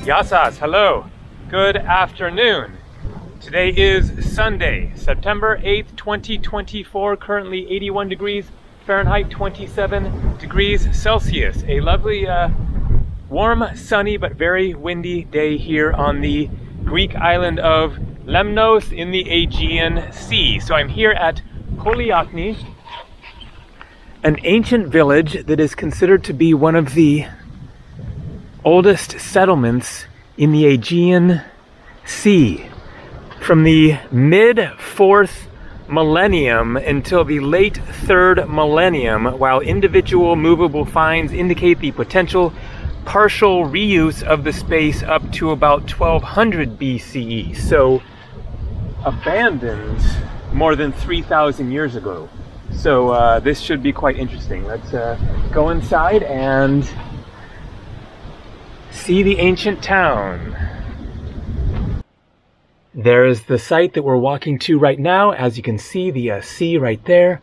Yassas, hello. Good afternoon. Today is Sunday, September 8th, 2024, currently 81 degrees Fahrenheit, 27 degrees Celsius. A lovely, warm, sunny, but very windy day here on the Greek island of Lemnos in the Aegean Sea. So I'm here at Poliochne, an ancient village that is considered to be one of the oldest settlements in the Aegean Sea. From the mid-4th millennium until the late 3rd millennium, while individual movable finds indicate the potential partial reuse of the space up to about 1200 BCE. So abandoned more than 3,000 years ago. So this should be quite interesting. Let's go inside and see the ancient town. There is the site that we're walking to right now. As you can see, the sea right there.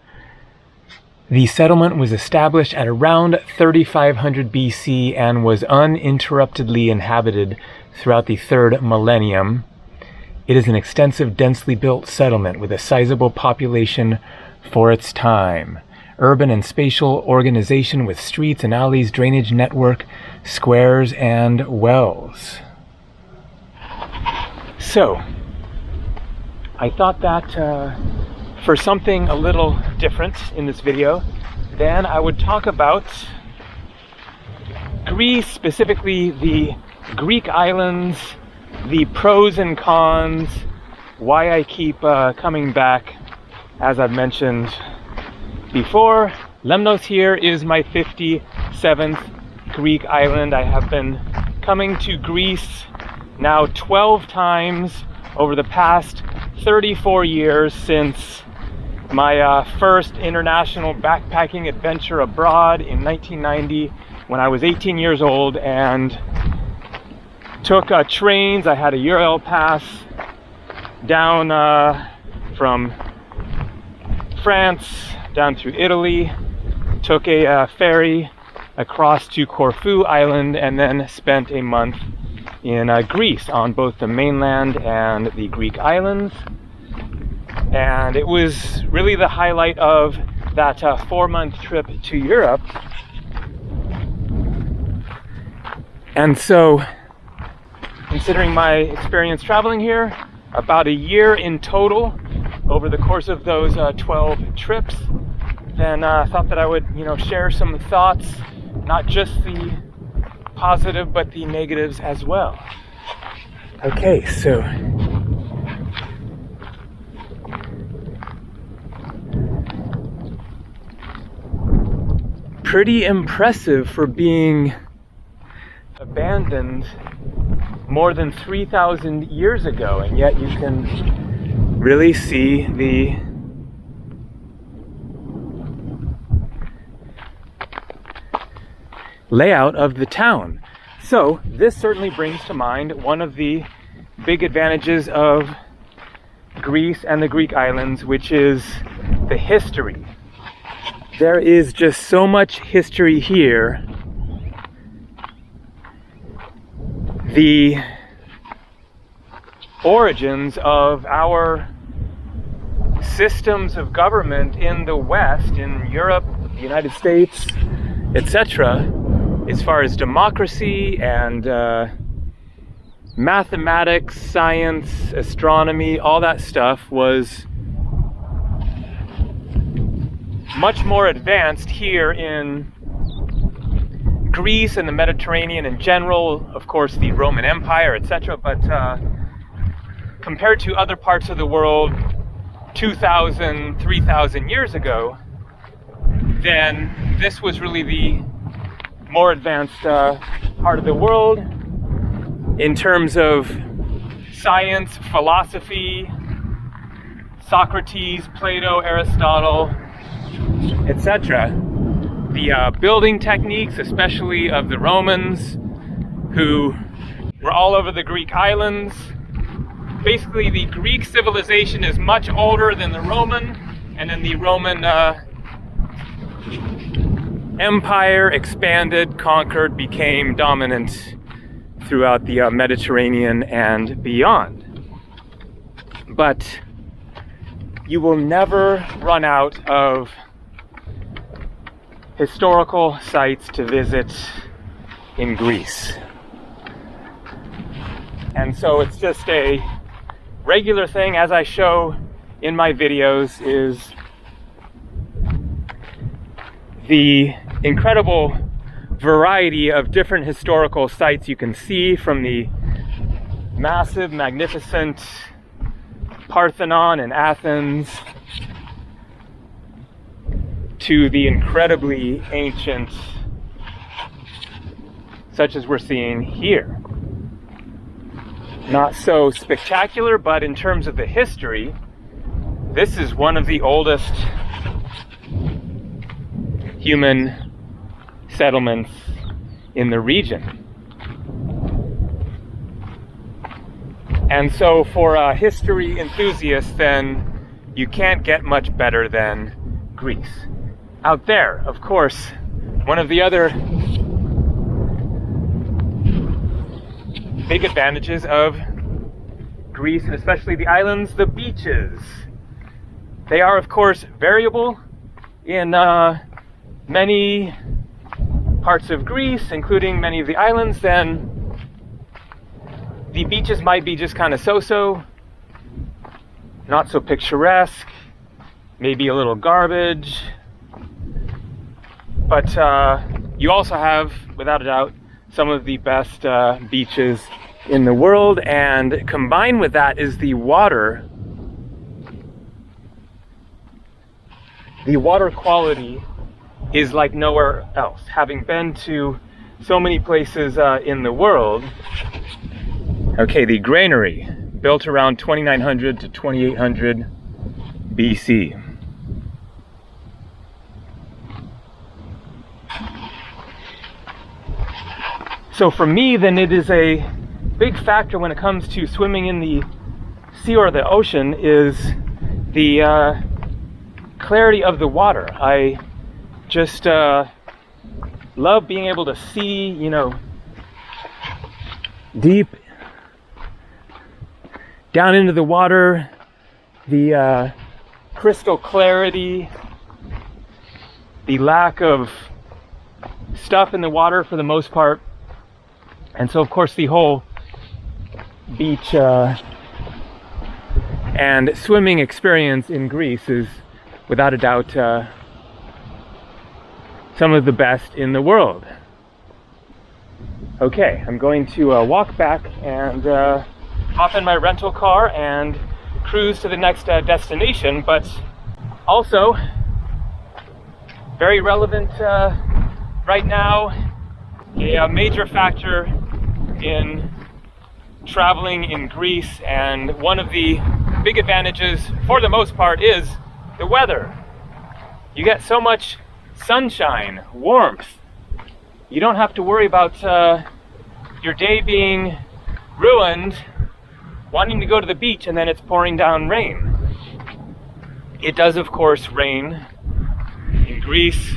The settlement was established at around 3500 BC and was uninterruptedly inhabited throughout the 3rd millennium. It is an extensive, densely built settlement with a sizable population for its time. Urban and spatial organization with streets and alleys, drainage network, squares, and wells. So, I thought that for something a little different in this video, then I would talk about Greece, specifically the Greek islands, the pros and cons, why I keep coming back. As I've mentioned before, Lemnos here is my 57th Greek island. I have been coming to Greece now 12 times over the past 34 years since my first international backpacking adventure abroad in 1990 when I was 18 years old and took trains. I had a Ural pass down from France down to Italy, took a ferry across to Corfu Island, and then spent a month in Greece on both the mainland and the Greek islands. And it was really the highlight of that 4-month trip to Europe. And so, considering my experience traveling here, about a year in total over the course of those 12 trips, then I thought that I would, share some thoughts, not just the positive, but the negatives as well. Okay, so pretty impressive for being abandoned more than 3,000 years ago, and yet you can really see the layout of the town. So this certainly brings to mind one of the big advantages of Greece and the Greek islands, which is the history. There is just so much history here. The origins of our systems of government in the West, in Europe, the United States, etc., as far as democracy and mathematics, science, astronomy, all that stuff was much more advanced here in Greece and the Mediterranean in general, of course the Roman Empire, etc., but compared to other parts of the world 2,000, 3,000 years ago, then this was really the more advanced part of the world in terms of science, philosophy, Socrates, Plato, Aristotle, etc. The building techniques, especially of the Romans, who were all over the Greek islands. Basically, the Greek civilization is much older than the Roman, and then the Roman empire expanded, conquered, became dominant throughout the Mediterranean and beyond. But you will never run out of historical sites to visit in Greece. And so it's just a regular thing, as I show in my videos, is the incredible variety of different historical sites you can see, from the massive, magnificent Parthenon in Athens to the incredibly ancient, such as we're seeing here. Not so spectacular, but in terms of the history, this is one of the oldest human settlements in the region. And so for a history enthusiast, then you can't get much better than Greece. Out there, of course, one of the other big advantages of Greece, and especially the islands, the beaches. They are, of course, variable in many parts of Greece, including many of the islands. Then the beaches might be just kind of so-so, not so picturesque, maybe a little garbage. But you also have, without a doubt, some of the best beaches in the world, and combined with that is the water. The water quality is like nowhere else. Having been to so many places in the world. Okay, the granary, built around 2900 to 2800 BC. So for me, then, it is a big factor when it comes to swimming in the sea or the ocean is the clarity of the water. I just love being able to see, you know, deep down into the water, the crystal clarity, the lack of stuff in the water for the most part. And so, of course, the whole beach and swimming experience in Greece is, without a doubt, some of the best in the world. Okay, I'm going to walk back and hop in my rental car and cruise to the next destination, but also very relevant right now, a major factor in traveling in Greece, and one of the big advantages for the most part is the weather. You get so much sunshine, warmth. You don't have to worry about your day being ruined wanting to go to the beach and then it's pouring down rain. It does, of course, rain in Greece,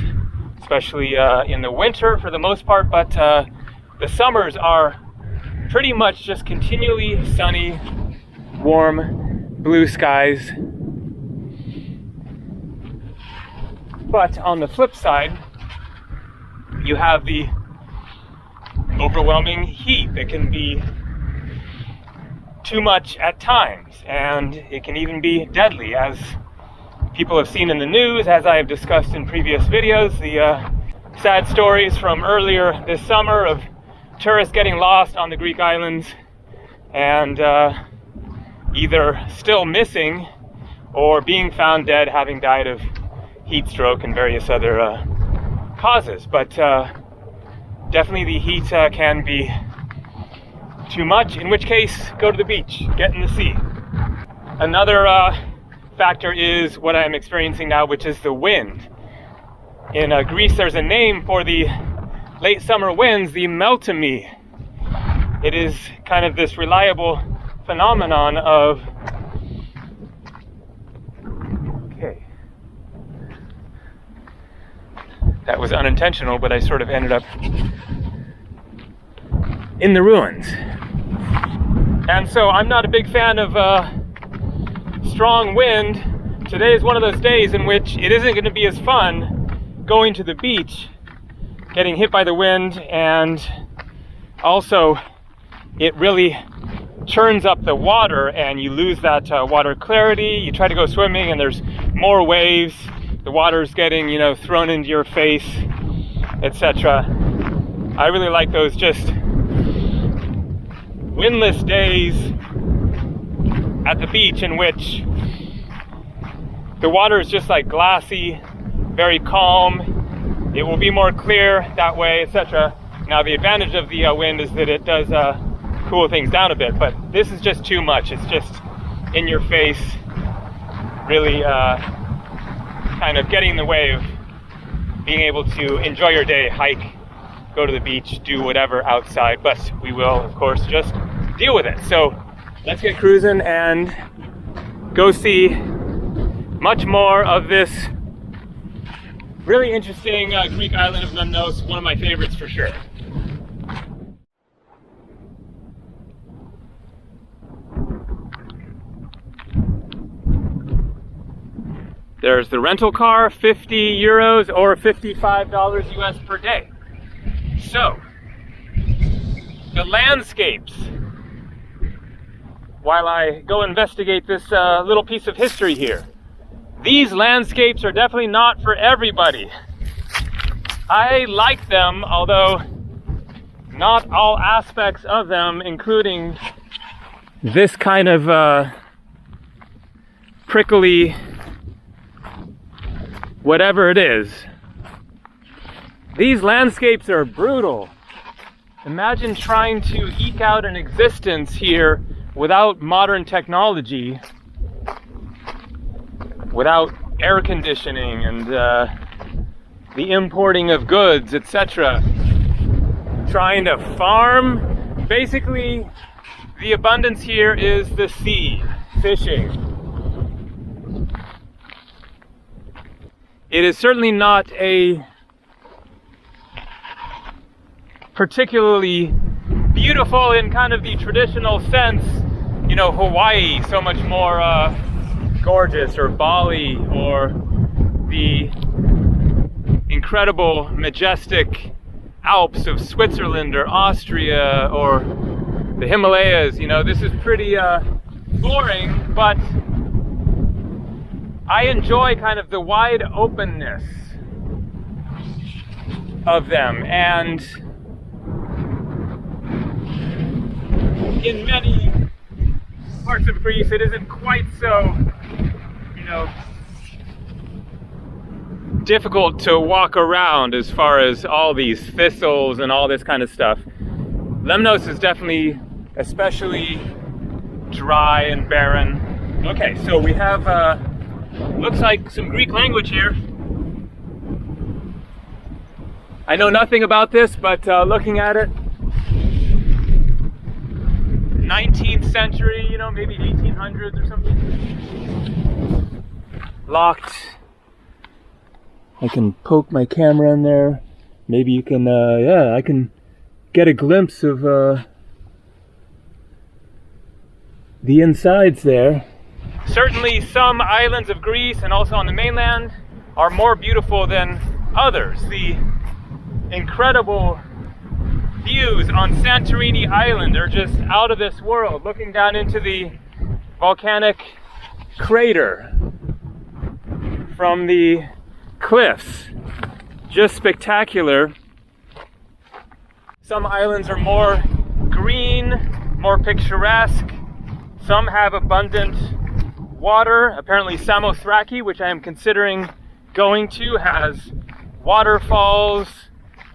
especially in the winter for the most part, but the summers are pretty much just continually sunny, warm, blue skies. But on the flip side, you have the overwhelming heat that can be too much at times, and it can even be deadly, as people have seen in the news, as I have discussed in previous videos, the sad stories from earlier this summer of tourists getting lost on the Greek islands and either still missing or being found dead, having died of heat stroke and various other causes. But definitely the heat can be too much, in which case go to the beach, get in the sea. Another factor is what I'm experiencing now, which is the wind. In Greece, there's a name for the late summer winds, the meltemi. It is kind of this reliable phenomenon of, okay, that was unintentional, but I sort of ended up in the ruins. And so I'm not a big fan of strong wind. Today is one of those days in which it isn't going to be as fun going to the beach, getting hit by the wind, and also it really churns up the water and you lose that water clarity. You try to go swimming and there's more waves, the water's getting, you know, thrown into your face, etc. I really like those just windless days at the beach in which the water is just like glassy, very calm. It will be more clear that way, etc. Now the advantage of the wind is that it does cool things down a bit, but this is just too much. It's just in your face, really kind of getting in the way of being able to enjoy your day, hike, go to the beach, do whatever outside, but we will of course just deal with it. So let's get cruising and go see much more of this really interesting Greek island of Lemnos, one of my favorites for sure. There's the rental car, 50 euros or $55 US per day. So, the landscapes, while I go investigate this little piece of history here, these landscapes are definitely not for everybody. I like them, although not all aspects of them, including this kind of prickly whatever it is. These landscapes are brutal. Imagine trying to eke out an existence here without modern technology, without air conditioning and the importing of goods, etc. Trying to farm. Basically, the abundance here is the sea, fishing. It is certainly not a particularly beautiful in kind of the traditional sense, you know, Hawaii, so much more gorgeous, or Bali, or the incredible, majestic Alps of Switzerland or Austria or the Himalayas. You know, this is pretty boring, but I enjoy kind of the wide openness of them, and in many parts of Greece it isn't quite so, you know, difficult to walk around as far as all these thistles and all this kind of stuff. Lemnos is definitely especially dry and barren. Okay, so we have looks like some Greek language here. I know nothing about this, but looking at it, 19th century, you know, maybe 1800s or something. Locked. I can poke my camera in there. Maybe you can, yeah, I can get a glimpse of the insides there. Certainly some islands of Greece and also on the mainland are more beautiful than others. The incredible views on Santorini Island are just out of this world. Looking down into the volcanic crater from the cliffs, just spectacular. Some islands are more green, more picturesque. Some have abundant water. Apparently Samothraki, which I am considering going to, has waterfalls,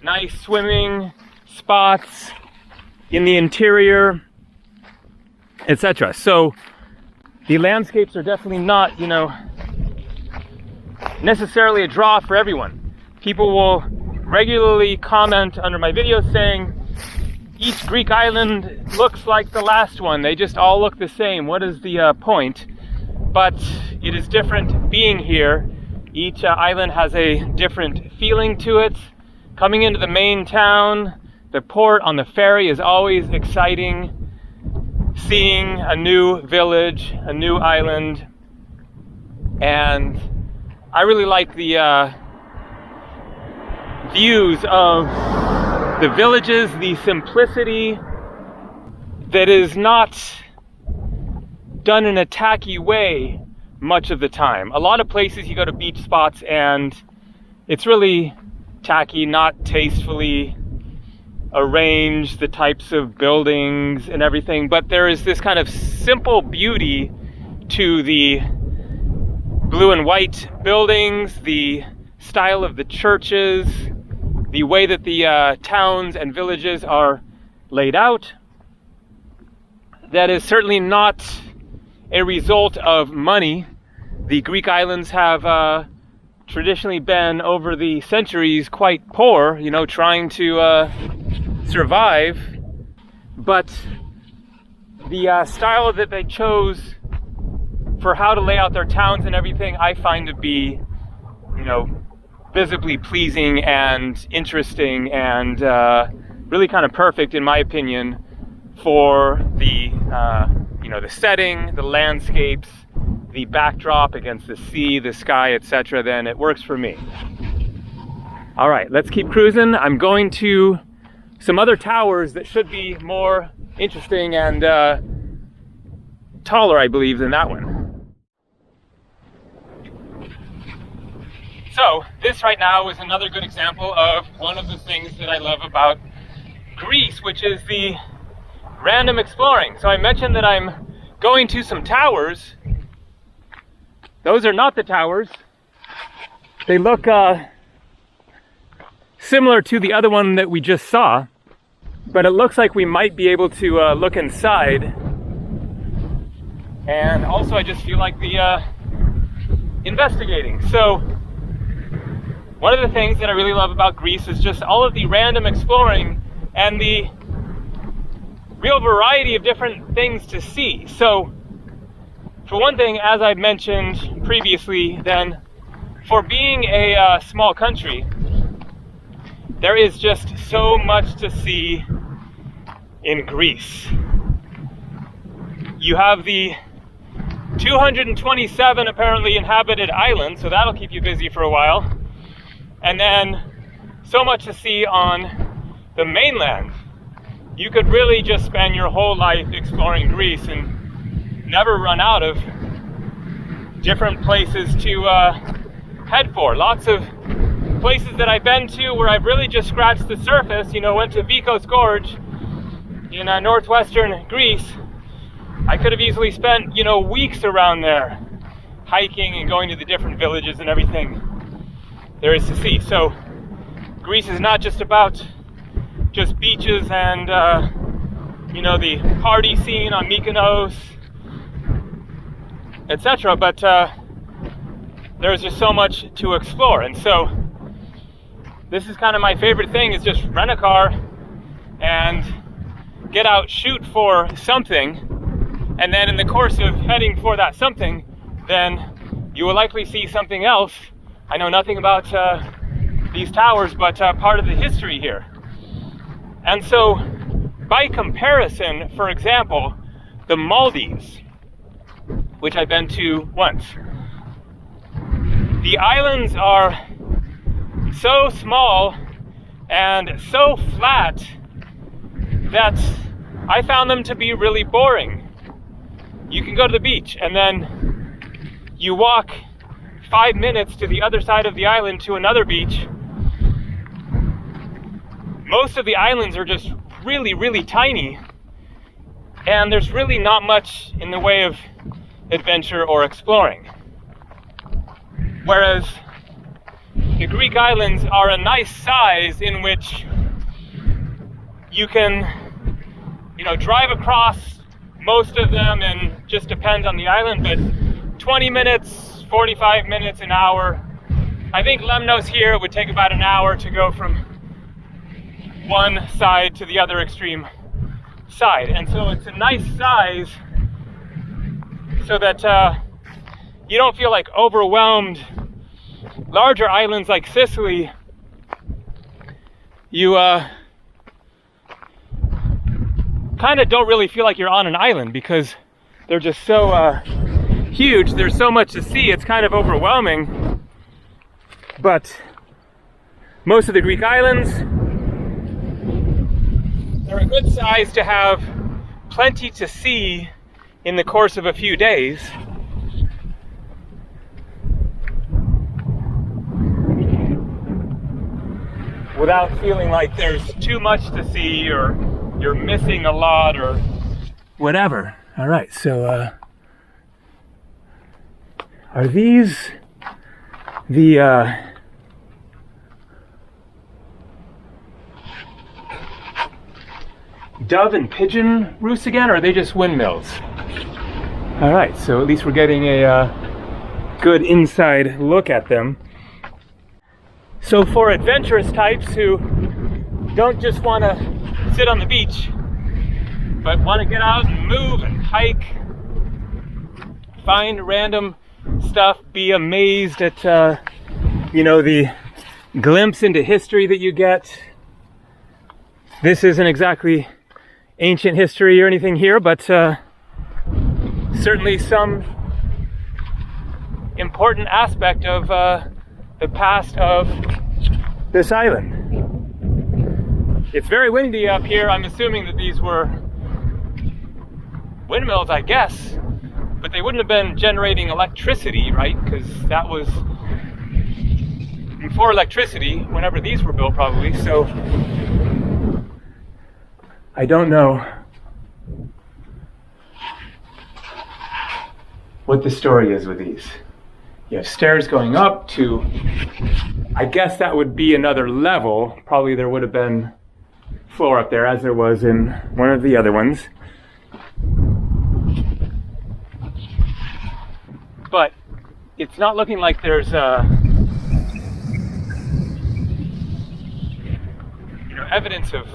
nice swimming spots in the interior, etc. So the landscapes are definitely not, you know, necessarily a draw for everyone. People will regularly comment under my videos saying each Greek island looks like the last one. They just all look the same. What is the point? But it is different being here. Each island has a different feeling to it. Coming into the main town, The port on the ferry is always exciting. Seeing a new village, a new island. And I really like the views of the villages, the simplicity that is not done in a tacky way much of the time. A lot of places you go to beach spots and it's really tacky, not tastefully arranged, the types of buildings and everything, but there is this kind of simple beauty to the blue and white buildings, the style of the churches, the way that the towns and villages are laid out. That is certainly not a result of money. The Greek islands have traditionally been, over the centuries, quite poor, you know, trying to survive. But the style that they chose for how to lay out their towns and everything, I find to be, you know, visibly pleasing and interesting and really kind of perfect, in my opinion, for the you know, the setting, the landscapes, the backdrop against the sea, the sky, etc. Then it works for me. All right, let's keep cruising. I'm going to some other towers that should be more interesting and taller, I believe, than that one. So this right now is another good example of one of the things that I love about Greece, which is the random exploring. So I mentioned that I'm going to some towers. Those are not the towers. They look similar to the other one that we just saw, but it looks like we might be able to look inside. And also I just feel like the investigating. So one of the things that I really love about Greece is just all of the random exploring and the real variety of different things to see. So for one thing, as I mentioned previously, then for being a small country, there is just so much to see in Greece. You have the 227 apparently inhabited islands, so that'll keep you busy for a while. And then so much to see on the mainland. You could really just spend your whole life exploring Greece and never run out of different places to head for. Lots of places that I've been to where I've really just scratched the surface. You know, went to Vikos Gorge in northwestern Greece. I could have easily spent, you know, weeks around there hiking and going to the different villages and everything there is to see. So Greece is not just about just beaches and you know, the party scene on Mykonos, etc. But there's just so much to explore. And so this is kind of my favorite thing, is just rent a car and get out, shoot for something, and then in the course of heading for that something, then you will likely see something else. I know nothing about these towers, but part of the history here. And so, by comparison, for example, the Maldives, which I've been to once, the islands are so small and so flat that I found them to be really boring. You can go to the beach and then you walk 5 minutes to the other side of the island to another beach. Most of the islands are just really, really tiny, and there's really not much in the way of adventure or exploring. Whereas the Greek islands are a nice size in which you can, you know, drive across most of them, and just depends on the island, but 20 minutes, 45 minutes, an hour. I think Lemnos here, it would take about an hour to go from one side to the other extreme side. And so it's a nice size so that you don't feel like overwhelmed. Larger islands like Sicily, you kind of don't really feel like you're on an island because they're just so huge. There's so much to see, it's kind of overwhelming. But most of the Greek islands, they're a good size to have plenty to see in the course of a few days. Without feeling like there's too much to see or you're missing a lot or whatever. All right, so are these the dove and pigeon roosts again, or are they just windmills? All right, so at least we're getting a good inside look at them. So for adventurous types who don't just want to sit on the beach, but want to get out and move and hike, find random stuff, be amazed at, you know, the glimpse into history that you get. This isn't exactly ancient history or anything here, but certainly some important aspect of the past of this island. It's very windy up here. I'm assuming that these were windmills, I guess, but they wouldn't have been generating electricity, right? Because that was before electricity, whenever these were built probably. So I don't know what the story is with these. You have stairs going up to, I guess that would be another level. Probably there would have been floor up there as there was in one of the other ones. But it's not looking like there's evidence of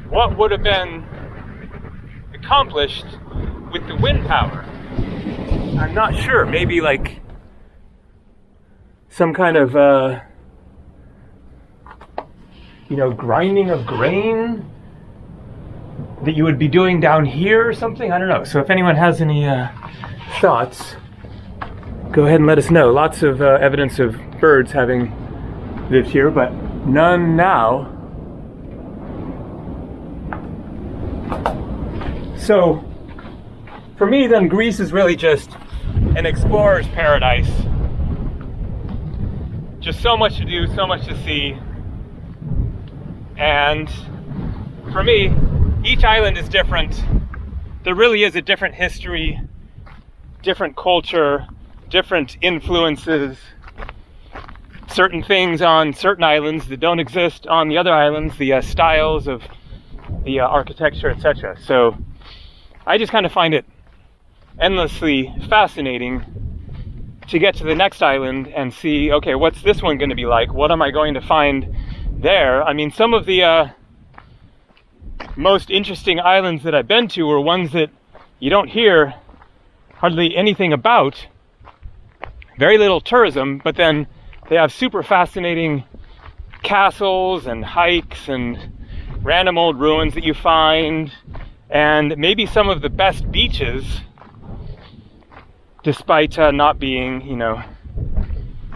what would have been accomplished with the wind power. I'm not sure, maybe like some kind of grinding of grain that you would be doing down here or something. I don't know. So if anyone has any thoughts, go ahead and let us know. Lots of evidence of birds having lived here, but none now. So for me then, Greece is really just an explorer's paradise. Just so much to do, so much to see. And for me, each island is different. There really is a different history, different culture, different influences, certain things on certain islands that don't exist on the other islands, the styles of the architecture, etc. So I just kind of find it endlessly fascinating to get to the next island and see, okay, what's this one going to be like? What am I going to find there? I mean, some of the most interesting islands that I've been to were ones that you don't hear hardly anything about. Very little tourism, but then they have super fascinating castles and hikes and random old ruins that you find, and maybe some of the best beaches, despite not being,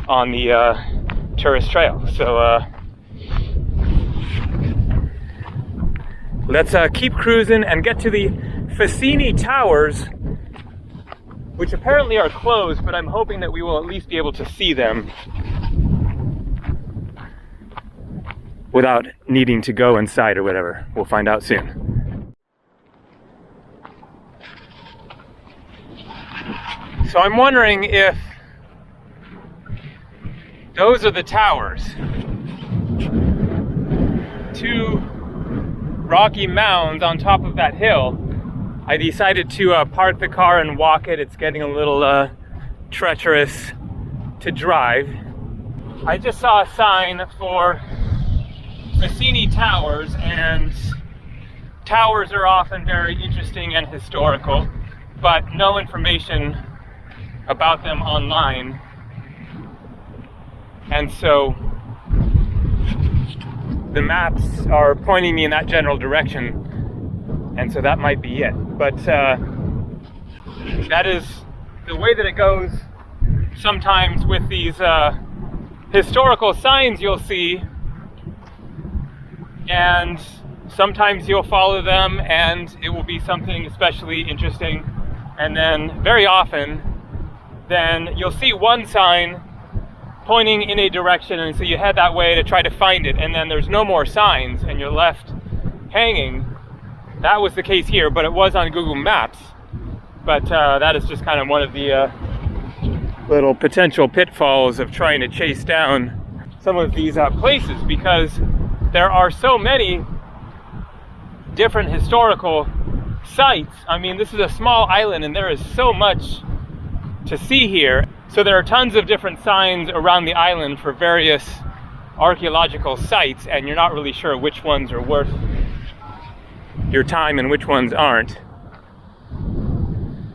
on the tourist trail. So let's keep cruising and get to the Fassini Towers, which apparently are closed, but I'm hoping that we will at least be able to see them without needing to go inside or whatever. We'll find out soon. So I'm wondering if those are the towers. Two rocky mounds on top of that hill. I decided to park the car and walk it. It's getting a little treacherous to drive. I just saw a sign for Fassini Towers, and towers are often very interesting and historical, but no information about them online. And so the maps are pointing me in that general direction, and so that might be it. But that is the way that it goes sometimes with these historical signs you'll see, and sometimes you'll follow them and it will be something especially interesting, and then very often then you'll see one sign pointing in a direction, and so you head that way to try to find it, and then there's no more signs and you're left hanging. That was the case here, but it was on Google Maps. But that is just kind of one of the little potential pitfalls of trying to chase down some of these places, because there are so many different historical sites. I mean, this is a small island and there is so much to see here. So there are tons of different signs around the island for various archaeological sites, and you're not really sure which ones are worth your time and which ones aren't.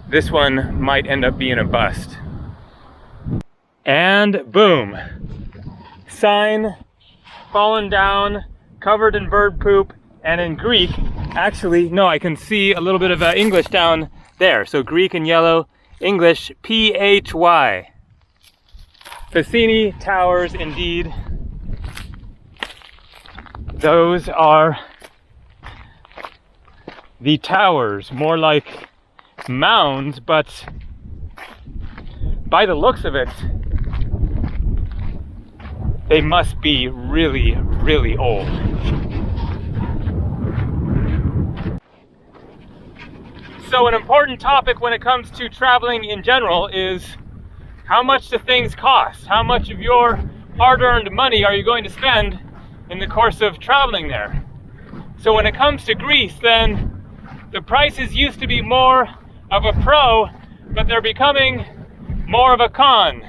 This one might end up being a bust. And boom, sign fallen down, covered in bird poop, and in Greek, actually, no, I can see a little bit of English down there. So Greek in yellow, English, P-H-Y. Facini Towers, indeed. Those are the towers, more like mounds, but by the looks of it, they must be really, really old. So an important topic when it comes to traveling in general is how much do things cost? How much of your hard-earned money are you going to spend in the course of traveling there? So when it comes to Greece, then the prices used to be more of a pro, but they're becoming more of a con,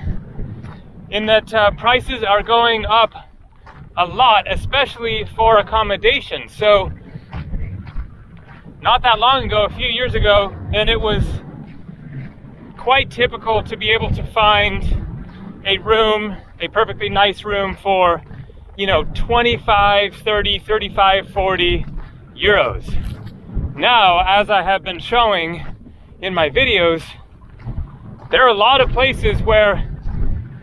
in that prices are going up a lot, especially for accommodation. So not that long ago, a few years ago, and it was quite typical to be able to find a room, a perfectly nice room for, 25, 30, 35, 40 euros. Now, as I have been showing in my videos, there are a lot of places where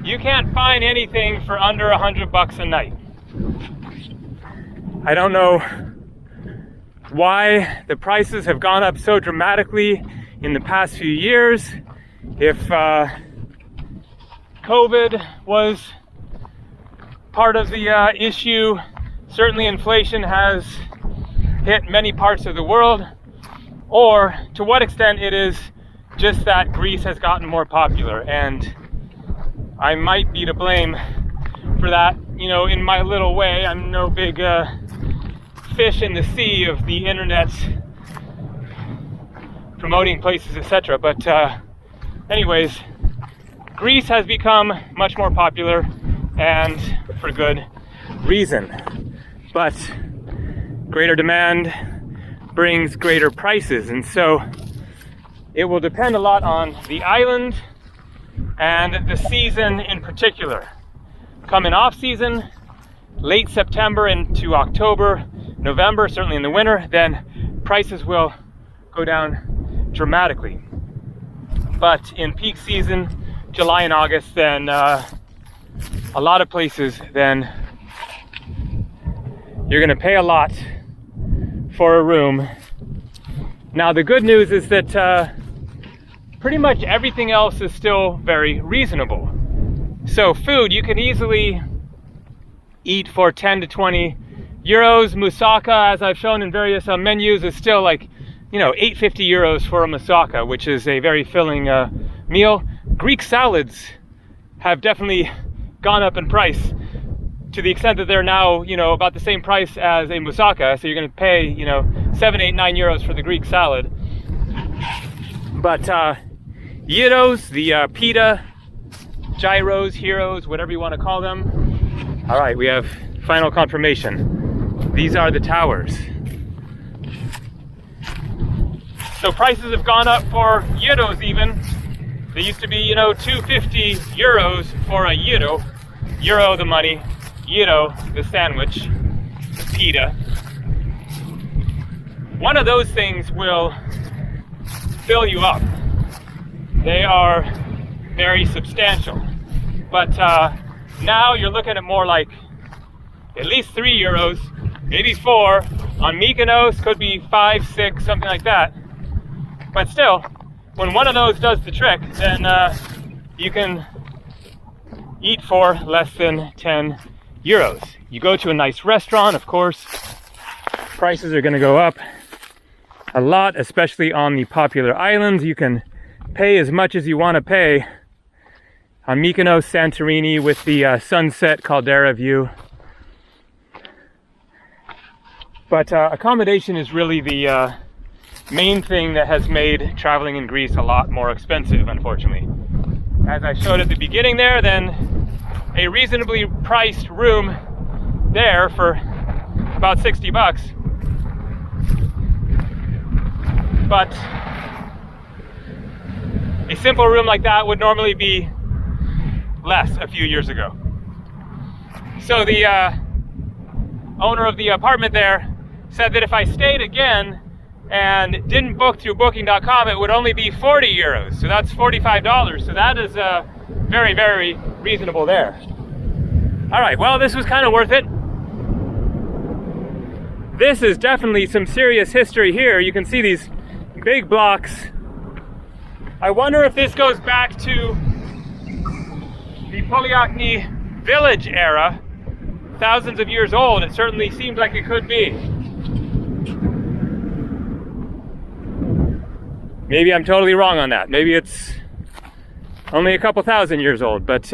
you can't find anything for under $100 a night. I don't know why the prices have gone up so dramatically in the past few years. If COVID was part of the issue, certainly inflation has hit many parts of the world, or to what extent it is just that Greece has gotten more popular, and I might be to blame for that, in my little way. I'm no big fish in the sea of the internet promoting places, etc. But anyways, Greece has become much more popular, and for good reason. But greater demand brings greater prices, and so it will depend a lot on the island and the season in particular. Coming off season, late September into October, November, certainly in the winter, then prices will go down dramatically. But in peak season, July and August, then a lot of places, then you're gonna pay a lot for a room. Now the good news is that pretty much everything else is still very reasonable. So food, you can easily eat for 10 to 20 euros. Moussaka, as I've shown in various menus, is still like, 8.50 euros for a moussaka, which is a very filling meal. Greek salads have definitely gone up in price to the extent that they're now, about the same price as a moussaka. So you're going to pay, 7, 8, 9 euros for the Greek salad. But gyros, the pita, gyros, heroes, whatever you want to call them. All right, we have final confirmation. These are the towers. So prices have gone up for gyros even. They used to be, 250 euros for a gyro. Euro the money, gyro the sandwich. pita. One of those things will fill you up. They are very substantial. But now you're looking at more like at least €3, maybe 4. On Mykonos, could be 5, 6, something like that. But still, when one of those does the trick, then you can eat for less than €10. You go to a nice restaurant, of course, prices are going to go up a lot, especially on the popular islands. You can pay as much as you want to pay on Mykonos, Santorini with the sunset caldera view. But accommodation is really the main thing that has made traveling in Greece a lot more expensive, unfortunately. As I showed at the beginning there, then a reasonably priced room there for about $60. But a simple room like that would normally be less a few years ago. So the owner of the apartment there said that if I stayed again and didn't book through booking.com, it would only be €40. So that's $45. So that is very, very reasonable there. All right, well, this was kind of worth it. This is definitely some serious history here. You can see these big blocks. I wonder if this goes back to the Poliochne village era, thousands of years old. It certainly seems like it could be. Maybe I'm totally wrong on that. Maybe it's only a couple thousand years old, but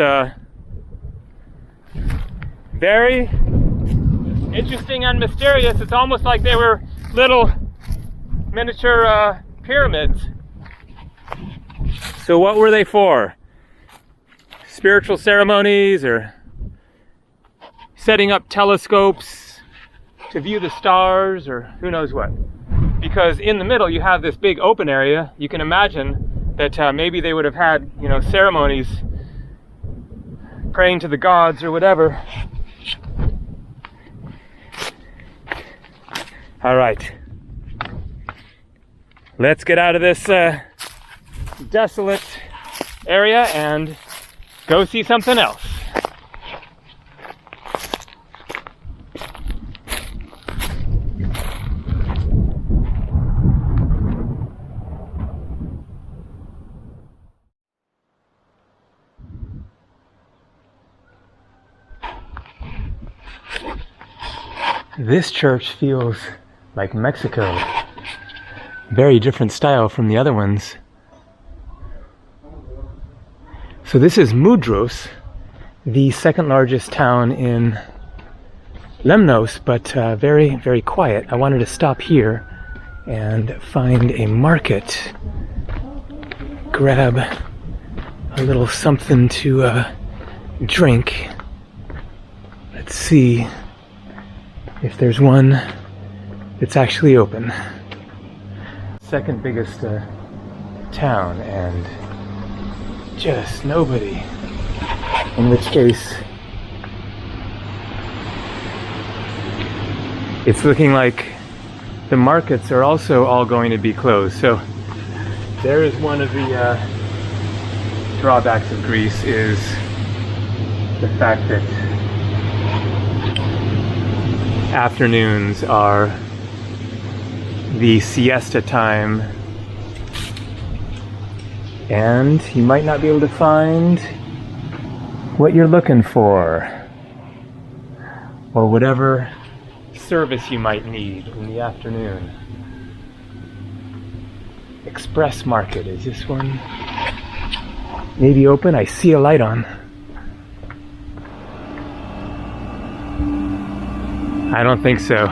very interesting and mysterious. It's almost like they were little miniature pyramids. So what were they for? Spiritual ceremonies, or setting up telescopes to view the stars, or who knows what? Because in the middle you have this big open area. You can imagine that maybe they would have had, you know, ceremonies, praying to the gods or whatever. All right, let's get out of this desolate area and go see something else. This church feels like Mexico. Very different style from the other ones. So this is Moudros, the second largest town in Lemnos, but very, very quiet. I wanted to stop here and find a market, grab a little something to drink. Let's see if there's one that's actually open. Second biggest town, and just nobody. In which case, it's looking like the markets are also all going to be closed. So there is one of the drawbacks of Greece, is the fact that afternoons are the siesta time, and you might not be able to find what you're looking for, or whatever service you might need in the afternoon. Express Market, is this one maybe open? I see a light on. I don't think so.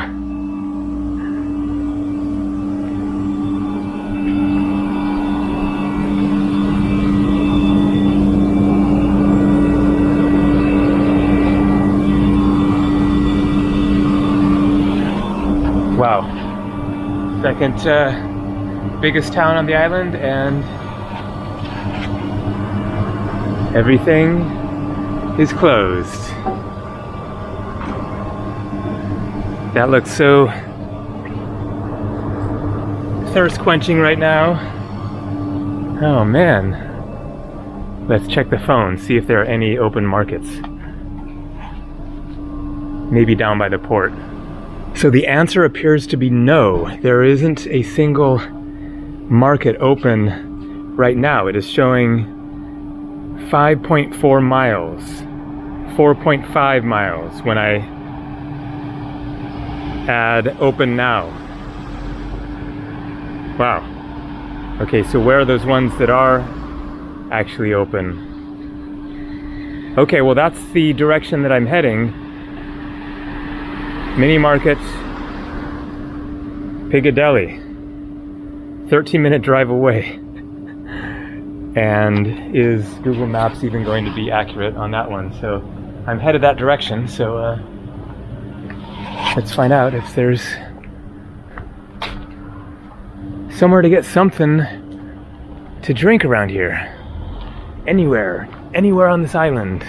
Wow. Second biggest town on the island, and everything is closed. That looks so thirst quenching right now. Oh man. Let's check the phone, see if there are any open markets. Maybe down by the port. So the answer appears to be no. There isn't a single market open right now. It is showing 5.4 miles, 4.5 miles when I add open now. Wow. Okay, so where are those ones that are actually open? Okay, well that's the direction that I'm heading. Mini market, Piccadilly, 13-minute drive away. And is Google Maps even going to be accurate on that one? So I'm headed that direction, so let's find out if there's somewhere to get something to drink around here. Anywhere on this island.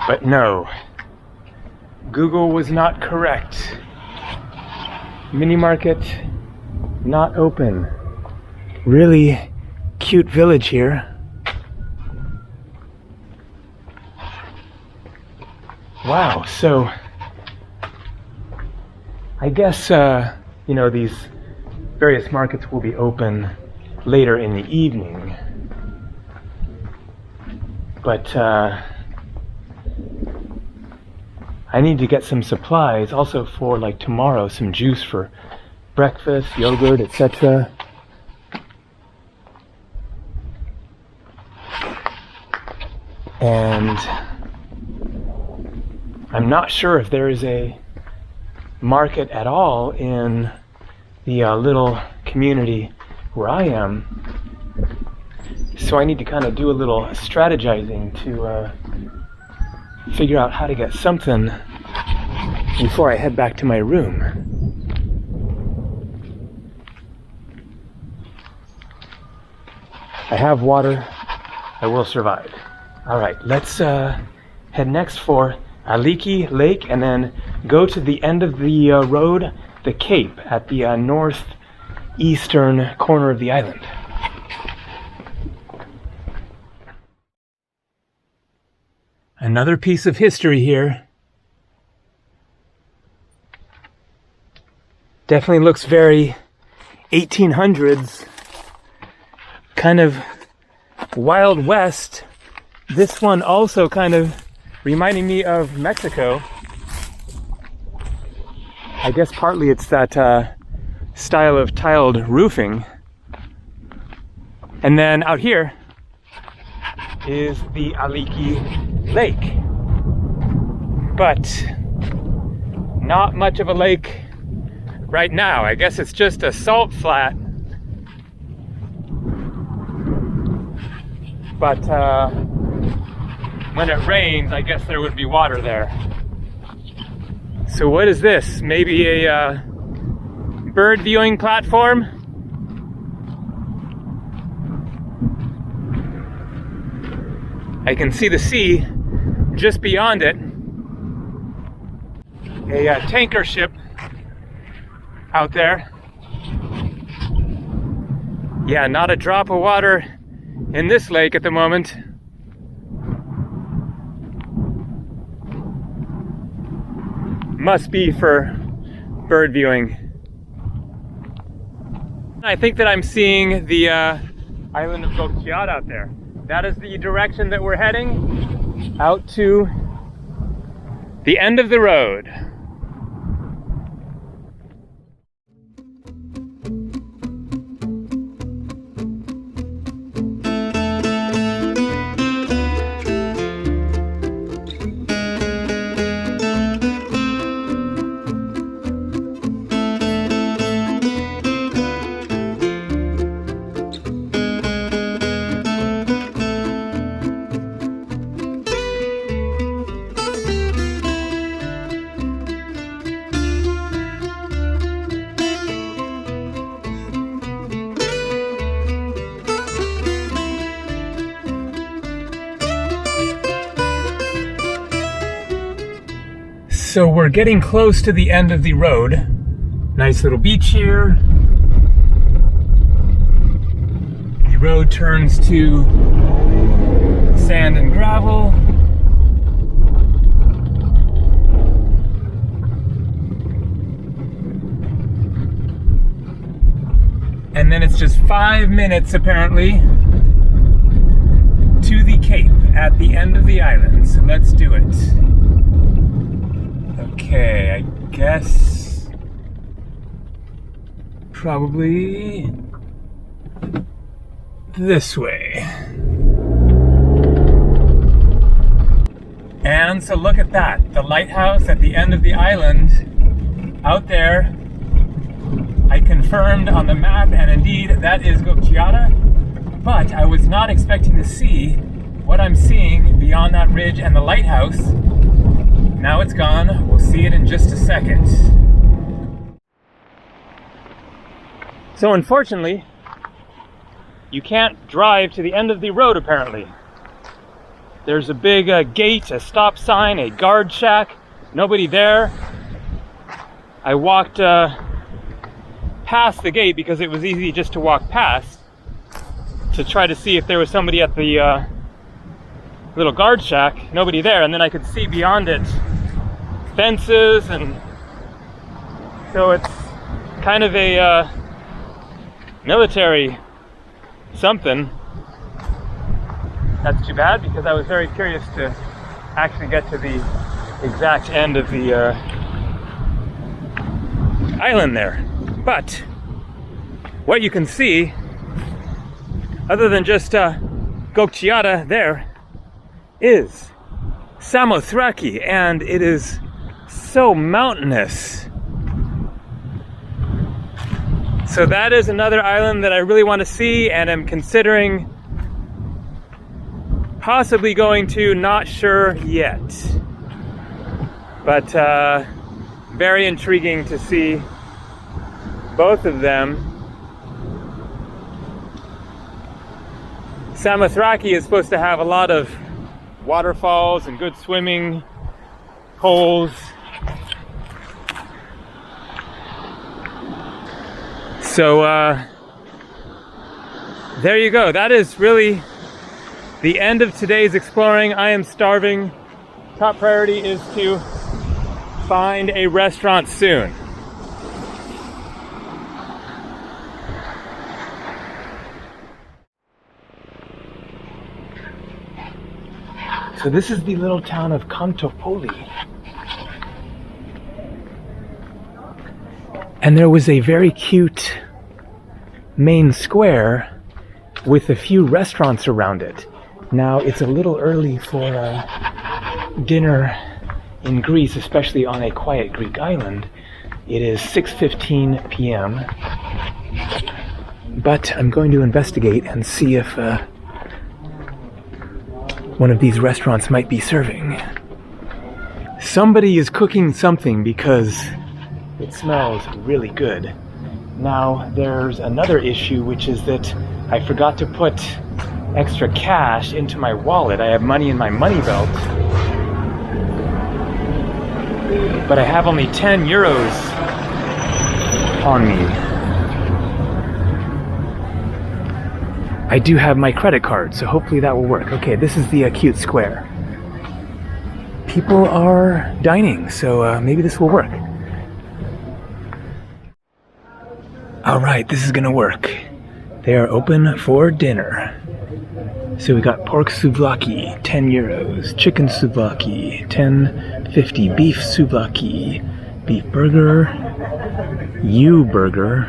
But no, Google was not correct. Mini market not open. Really cute village here. Wow, so I guess you know, these various markets will be open later in the evening. But I need to get some supplies also for like tomorrow, some juice for breakfast, yogurt, etc. And I'm not sure if there is a market at all in the little community where I am. So I need to kind of do a little strategizing to figure out how to get something before I head back to my room. I have water. I will survive. All right, let's head next for Aliki Lake and then go to the end of the road, the Cape, at the northeastern corner of the island. Another piece of history here. Definitely looks very 1800s, kind of Wild West. This one also kind of reminding me of Mexico. I guess partly it's that style of tiled roofing. And then out here is the Aliki Lake, but not much of a lake right now. I guess it's just a salt flat, but when it rains, I guess there would be water there. So what is this? Maybe a bird viewing platform? I can see the sea just beyond it. A tanker ship out there. Yeah, not a drop of water in this lake at the moment. Must be for bird viewing. I think that I'm seeing the island of Gokciat out there. That is the direction that we're heading, out to the end of the road. So we're getting close to the end of the road. Nice little beach here. The road turns to sand and gravel. And then it's just 5 minutes apparently to the cape at the end of the island. So let's do it. Okay, I guess probably this way. And so look at that, the lighthouse at the end of the island out there. I confirmed on the map, and indeed that is Gokciat, but I was not expecting to see what I'm seeing beyond that ridge and the lighthouse. Now it's gone. We'll see it in just a second. So unfortunately, you can't drive to the end of the road apparently. There's a big gate, a stop sign, a guard shack. Nobody there. I walked past the gate because it was easy just to walk past to try to see if there was somebody at the little guard shack. Nobody there, and then I could see beyond it fences, and so it's kind of a military something. That's too bad because I was very curious to actually get to the exact end of the island there. But what you can see, other than just Gokciat there, is Samothraki, and it is so mountainous. So that is another island that I really want to see, and I'm considering possibly going to, not sure yet. But very intriguing to see both of them. Samothraki is supposed to have a lot of waterfalls and good swimming holes. So there you go. That is really the end of today's exploring. I am starving. Top priority is to find a restaurant soon. So this is the little town of Kantopoli. And there was a very cute main square with a few restaurants around it. Now it's a little early for dinner in Greece, especially on a quiet Greek island. It is 6:15 p.m. But I'm going to investigate and see if one of these restaurants might be serving. Somebody is cooking something because it smells really good. Now there's another issue, which is that I forgot to put extra cash into my wallet. I have money in my money belt, but I have only 10 euros on me. I do have my credit card, so hopefully that will work. Okay, this is the cute square. People are dining, so maybe this will work. All right, this is gonna work. They are open for dinner. So we got pork souvlaki, 10 euros. Chicken souvlaki, 10.50. Beef souvlaki. Beef burger. U burger.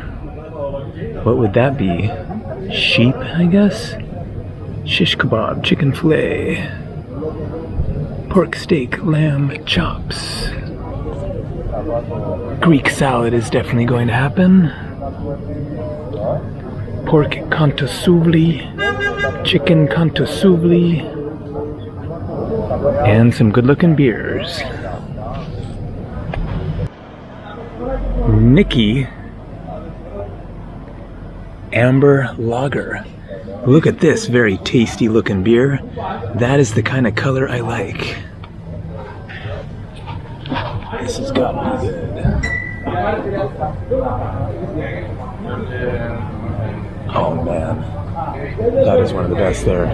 What would that be? Sheep, I guess? Shish kebab, chicken fillet. Pork steak, lamb chops. Greek salad is definitely going to happen. Pork kontosouvli, chicken kontosouvli, and some good-looking beers. Nikki Amber Lager. Look at this very tasty looking beer. That is the kind of color I like. This has got to be good. Oh man, that is one of the best there.